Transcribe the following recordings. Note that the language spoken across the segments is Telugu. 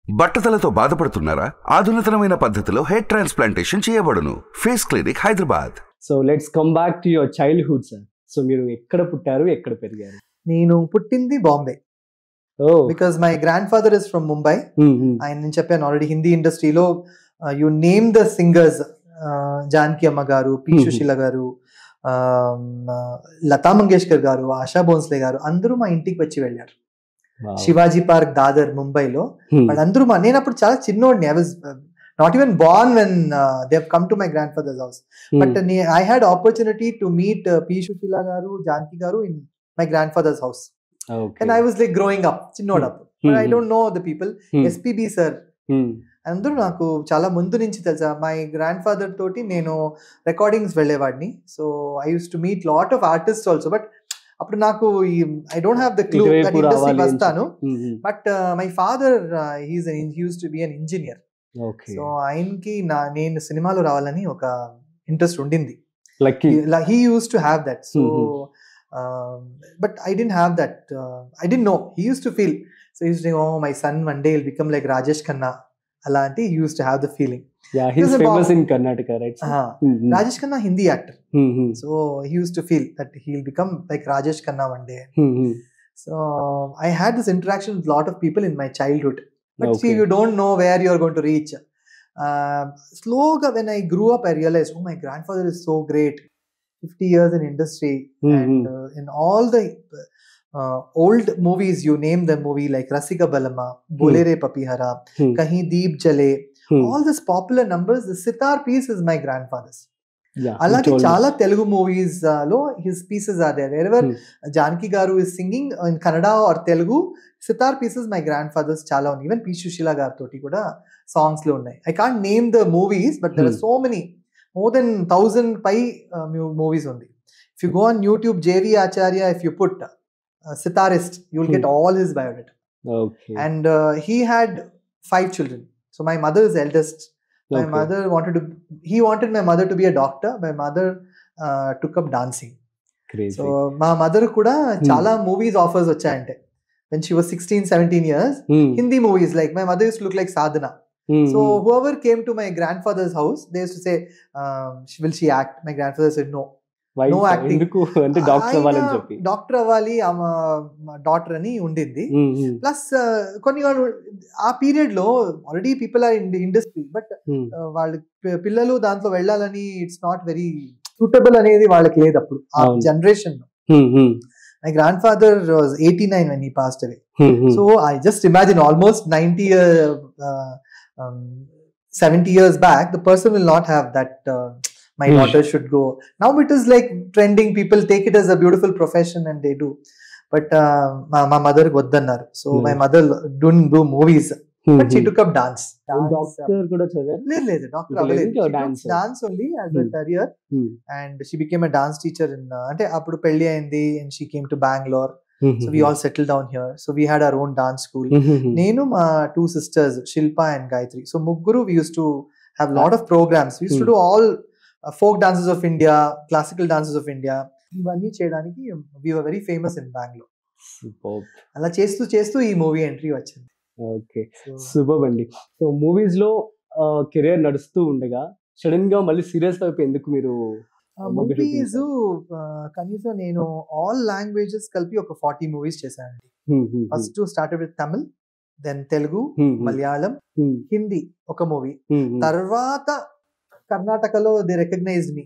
బట్టతలతో బాధపడుతున్నారా? ఆధునితనమైన పద్ధతిలో హెయిర్ ట్రాన్స్ప్లాంటేషన్ చేయబడును. Face clinic, Hyderabad. So let's come back to your childhood sir. So మీరు ఎక్కడ పుట్టారు, ఎక్కడ పెరిగారు? నేను పుట్టింది Bombay. Because my grand father is from Mumbai. ఆయన నేను చెప్పాను ఆల్రెడీ, హిందీ ఇండస్ట్రీలో you name the singers, Janaki అమ్మ గారు, పి సుశీల గారు, లతా మంగేష్కర్ గారు, ఆశా భోన్స్లే గారు అందరూ మా ఇంటికి వచ్చి వెళ్ళారు. శివాజీ పార్క్, దాదర్, ముంబైలో. వాళ్ళందరూ నేను అప్పుడు చాలా చిన్నోడిని. I was not even born when they have come to my grandfather's house. But I had opportunity to meet P Susheela garu, Janaki garu in my grandfather's house. And I was like growing up, చిన్నోడప్పుడు. I don't know the people. SPB sir అందరూ నాకు చాలా ముందు నుంచి తెలుసా. మై గ్రాండ్ ఫాదర్ తోటి నేను రికార్డింగ్స్ వెళ్ళేవాడిని. So I use to meet lot of artist also. But అప్పుడు నాకు I don't have the clue that industry వస్తాను. But my father he used to be an engineer. So ఆయనకి నేను సినిమాలో రావాలని ఒక ఇంట్రెస్ట్ ఉండింది. He used to have that. So but I don't have that. I don't know. He used to feel. So he used to, oh my son one day will become like Rajesh Khanna. అలాంటి he used to have the feeling. Yeah, he's famous in Karnataka, right? Rajesh Khanna Hindi actor. So he used to feel that he'll become like Rajesh Khanna one day. So I had this interaction with a lot of people in my childhood. But see, you don't know where you're going to reach. Slowly when I grew up, I realized, oh, my grandfather is so great. 50 years in industry, and in all the old movies, you name the movie like Rasika Balama, Bolere Papihara, Kahin Deep Jale, all these popular numbers, the sitar piece is my grandfather's. Alagi chala Telugu movies lo his pieces are there. Wherever Janaki Garu is singing in Kannada or Telugu, sitar pieces my grandfather's chala on. Even P. Sushila Garu toti kuda songs lo unnai. I can't name the movies, but there are so many, more than 1,000 movies undi. If you go on YouTube, JV Acharya, if you put sitarist, you will get all his biodata. Okay. And he had 5 children. So my mother is eldest. My mother wanted my mother to be a doctor. My mother took up dancing. Crazy. So my mother kuda chala movies offers vachayante. When she was 16, 17 years, Hindi movies, like my mother used to look like Sadhana. So whoever came to my grandfather's house, they used to say, will she act? My grandfather said no. No acting. అంటే డాక్టర్ అవ్వాలని చెప్పి, డాక్టర్ అవ్వాలి డాక్టర్ అని ఉండింది. ప్లస్ కొన్ని ఆ పీరియడ్ లో already people are in the industry, but వాళ్ళ పిల్లలు దాంట్లో వెళ్ళాలని ఇట్స్ నాట్ వెరీ సూటబుల్ అనేది వాళ్ళకి లేదు అప్పుడు ఆ జనరేషన్ లో. My grandfather was 89 when he passed away. So I just imagine almost 70 years back, the person will not have that my daughter should go. Now it is like trending. People take it as a beautiful profession and they do. But my mother goddannaru. So my mother don't do movies. But she took up dance. Doctor కూడా చదివారు? లేదు, డాక్టర్ అవ్వలేదు. Dance only as a career. And she became a dance teacher in అంటే అప్పుడు పెళ్లి అయింది and she came to Bangalore. So we all settled down here. So we had our own dance school. Nenu ma 2 sisters, Shilpa and Gayatri. So mugguru we used to have lot of programs. We used to do all folk dances of India, classical dances of India. ఇవన్నీ చేయడానికి we were very famous in Bangalore. Superb. అలా చేస్తూ చేస్తూ ఈ మూవీ ఎంట్రీ వచ్చింది. ఓకే, సూపర్ అండి. సో మూవీస్ లో కెరీర్ నడుస్తూ ఉండగా సడన్ గా మళ్ళీ సీరియస్ వైపు ఎందుకు మీరు? మూవీస్ కనీసం నేను ఆల్ లాంగ్వేజెస్ కలిపి ఒక 40 మూవీస్ చేశానండి. First started with Tamil, then Telugu, Malayalam, Hindi ఒక మూవీ. తర్వాత కర్ణాటకలో దే రికగ్నైజ్డ్ మీ,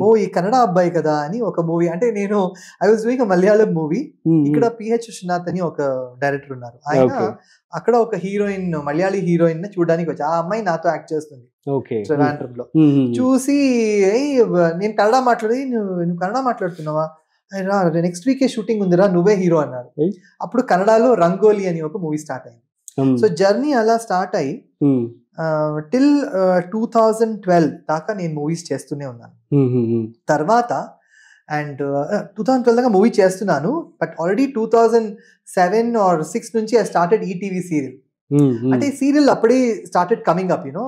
ఓ ఈ కన్నడ అబ్బాయి కదా అని ఒక మూవీ. అంటే నేను I was doing Malayalam movie. ఇక్కడ పిహెచ్ విశ్వనాథ్ అని ఒక డైరెక్టర్ ఉన్నారు. ఆయన అక్కడ ఒక హీరోయిన్, మలయాళీ హీరోయిన్ చూడడానికి వచ్చి, ఆ అమ్మాయి నాతో యాక్ట్ చేస్తుంది ట్రివాండ్రం లో. చూసి నేను కన్నడ నువ్వు కన్నడ మాట్లాడుతున్నావా, నెక్స్ట్ వీకే షూటింగ్ ఉందిరా, నువ్వే హీరో అన్నారు. అప్పుడు కన్నడలో రంగోలి అని ఒక మూవీ స్టార్ట్ అయింది. సో జర్నీ అలా స్టార్ట్ అయ్యి టిల్ 2012 దాకా నేను మూవీస్ చేస్తూనే ఉన్నాను. తర్వాత అండ్ 2012 దాకా మూవీ చేస్తున్నాను. బట్ ఆల్రెడీ 2007 or 6 నుంచి ఐ స్టార్టెడ్ ఈటీవీ సీరియల్. అంటే సీరియల్ అప్పుడే స్టార్టెడ్ కమింగ్ అప్, యూనో.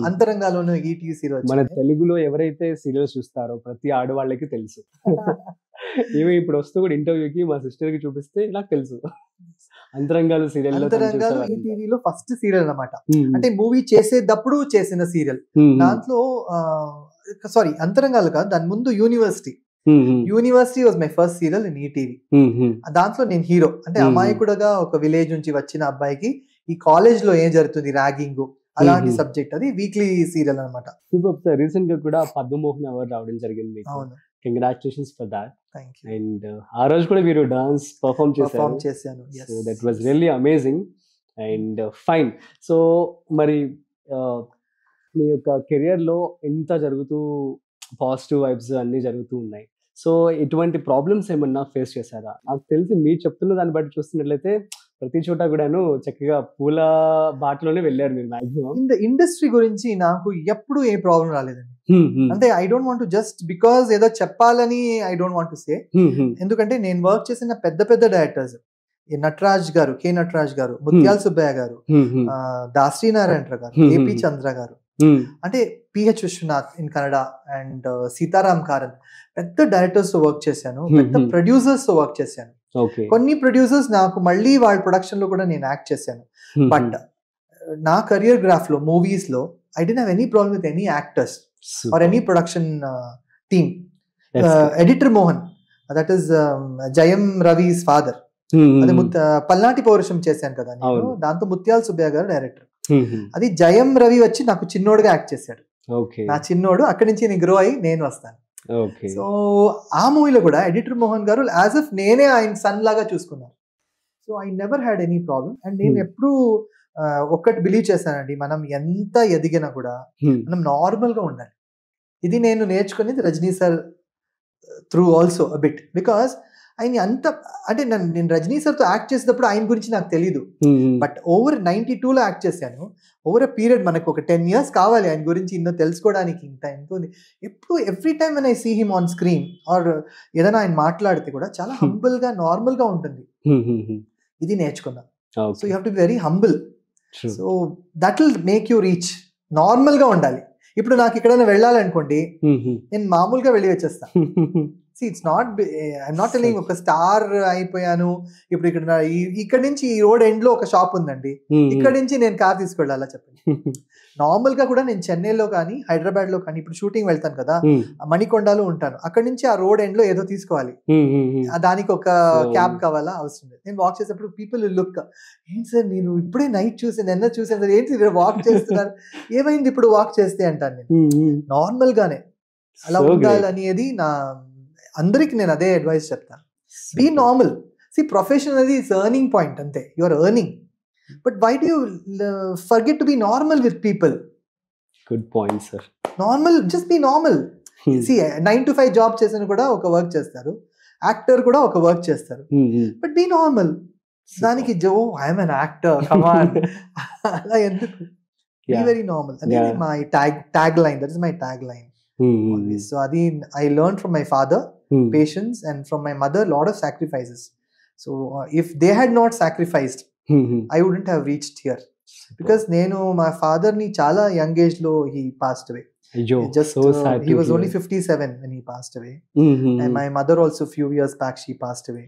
అంతరంగాలోనూ ఈటీవీ సీరియల్. మన తెలుగులో ఎవరైతే సీరియల్ చూస్తారో ప్రతి ఆడవాళ్ళకి తెలుసు. ఇవి ఇప్పుడు వస్తూ కూడా ఇంటర్వ్యూకి మా సిస్టర్ కి చూపిస్తే నాకు తెలుసు. అంతరంగాలు సీరియల్ అంతరంగాలు ఈ టీవీలో ఫస్ట్ సీరియల్ అన్నమాట. అంటే మూవీ చేసేటప్పుడు చేసిన సీరియల్. దాంట్లో సారీ అంతరంగాలు కాదు, దాని ముందు university was my first serial in ETV. దాంట్లో నేను హీరో, అంటే అమాయకుడుగా ఒక విలేజ్ నుంచి వచ్చిన అబ్బాయికి ఈ కాలేజ్ లో ఏం జరుగుతుంది, ర్యాగింగ్ అలాంటి సబ్జెక్ట్. అది వీక్లీ సీరియల్ అనమాట. Super sir. రీసెంట్ గా కూడా పద్మమోహన్ అవార్డు రావడం జరిగింది. అవును, congratulations for that. Thank you. And ఆ రోజు కూడా మీరు డాన్స్ పర్ఫామ్ చేశాను. So that was really amazing and fine. So మరి మీ యొక్క కెరియర్ లో ఎంత జరుగుతూ పాజిటివ్ వైబ్స్ అన్ని జరుగుతూ ఉన్నాయి. సో ఇటువంటి ప్రాబ్లమ్స్ ఏమన్నా ఫేస్ చేశారా? నాకు తెలిసి మీరు చెప్తున్న దాన్ని బట్టి చూస్తున్నట్లయితే ప్రతి చోట కూడాను చక్కగా పూల బాటలోనే వెళ్ళారు మీరు మాక్సిమం. ఇండస్ట్రీ గురించి నాకు ఎప్పుడు ఏ ప్రాబ్లం రాలేదండి. అంటే I don't want to just because ఏదో చెప్పాలని I don't want to say. ఎందుకంటే నేను వర్క్ చేసిన పెద్ద పెద్ద డైరెక్టర్స్, నటరాజ్ గారు, కె నటరాజ్ గారు, ముత్యాల సుబ్బయ్య గారు, దాసరి నారాయణ గారు, ఏపీ చంద్ర గారు, అంటే PH Vishwanath in Kannada and Sitaram Karanth, పెద్ద డైరెక్టర్స్ తో వర్క్ చేశాను, పెద్ద ప్రొడ్యూసర్స్ తో వర్క్ చేశాను. కొన్ని ప్రొడ్యూసర్స్ నాకు మళ్ళీ వాళ్ళ ప్రొడక్షన్ లో కూడా నేను యాక్ట్ చేశాను. బట్ నా కెరియర్ గ్రాఫ్ లో మూవీస్ లో I don't have any problem with any actors or any production team. Editor Mohan, that is జయం రవిస్ ఫాదర్, అదే పల్నాటి పౌరుషం చేశాను కదా నేను, దాంతో ముత్యాల సుబ్బయ్య గారు డైరెక్టర్. అది జయం రవి వచ్చి నాకు చిన్నోడుగా యాక్ట్ చేశాడు. నా చిన్నోడు, అక్కడి నుంచి నేను గ్రో అయ్యి నేను వస్తాను. సో ఆ మూవీలో కూడా ఎడిటర్ మోహన్ గారు యాజ్ ఇఫ్ నేనే ఆయన సన్ లాగా చూసుకున్నాను. So I never had any problem. And నేను ఎప్పుడు ఒక్కటి బిలీవ్ చేశానండి, మనం ఎంత ఎదిగినా కూడా మనం నార్మల్ గా ఉండాలి. ఇది నేను నేర్చుకునేది Rajini sir through also a bit. Because ఆయన అంత, అంటే నేను రజనీ సార్తో యాక్ట్ చేసేటప్పుడు ఆయన గురించి నాకు తెలియదు. బట్ ఓవర్ 92లో యాక్ట్ చేశాను. ఓవర్ ఎ పీరియడ్ మనకు ఒక 10 years కావాలి ఆయన గురించి ఇన్నో తెలుసుకోవడానికి. ఇంత ఎంతో ఎప్పుడు every time when I see him on screen or ఏదైనా ఆయన మాట్లాడితే కూడా చాలా హంబుల్ గా నార్మల్ గా ఉంటుంది. ఇది నేర్చుకున్నా. So you have to be very humble. So that will make you reach. Normal గా ఉండాలి. ఇప్పుడు నాకు ఎక్కడైనా వెళ్ళాలనుకోండి, నేను మామూలుగా వెళ్ళి వచ్చేస్తా. See, it's not, I'm not telling ఒక స్టార్ అయిపోయాను ఇప్పుడు ఇక్కడ నుంచి ఈ రోడ్ ఎండ్ లో ఒక షాప్ ఉందండి, ఇక్కడ నుంచి నేను కార్ తీసుకెళ్ళాలా చెప్పండి. నార్మల్ గా కూడా నేను చెన్నైలో కానీ హైదరాబాద్ లో కానీ ఇప్పుడు షూటింగ్ వెళ్తాను కదా, మణికొండలో ఉంటాను, అక్కడ నుంచి ఆ రోడ్ ఎండ్ లో ఏదో తీసుకోవాలి, దానికి ఒక క్యాబ్ కావాలా, అవసరం లేదు. నేను వాక్ చేసేప్పుడు పీపుల్ లుక్, ఏంటి సార్ మీరు ఇప్పుడే నైట్ చూసాను, నిన్న చూసాను సార్, ఏంటి వాక్ చేస్తున్నారు, ఏమైంది ఇప్పుడు వాక్ చేస్తే అంటాను నేను. నార్మల్ గానే అలా ఉండాలి అనేది నా అందరికి నేను అదే అడ్వైస్ చెప్తాను. Be normal. సి ప్రొఫెషన్ అనేది ఇట్స్ ఎర్నింగ్ పాయింట్ అంతే, you are earning. But why do you forget to be normal with people? Good point sir. Normal, just be normal. See 9 to 5 job చేసిన కూడా ఒక వర్క్ చేస్తారు, యాక్టర్ కూడా ఒక వర్క్ చేస్తారు. But be normal. దానికి I'm an actor come on ఎందుకు? Be very normal. అనేది my tag line. That is my tag line. So adi I learned from my father patience, and from my mother lot of sacrifices. So if they had not sacrificed, I wouldn't have reached here. Because nenu my father ni chala young age lo he passed away. Just so sad. He was only 57 when he passed away. And my mother also few years back she passed away.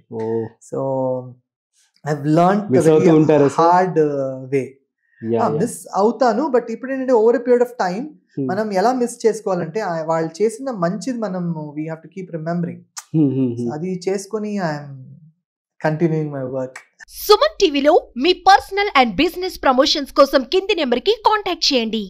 So I've learned the very hard way. Miss అవుతాను. బట్ ఇప్పుడు ఏంటంటే over a period of time మనం ఎలా మిస్ చేసుకోవాలంటే వాళ్ళు చేసిన మంచిది మనం we have to keep remembering. అది చేసుకొని I'm continuing my work. Suman టీవీలో మీ పర్సనల్ అండ్ బిజినెస్ ప్రమోషన్స్ కోసం కింది నెంబర్ కి కాంటాక్ట్ చేయండి.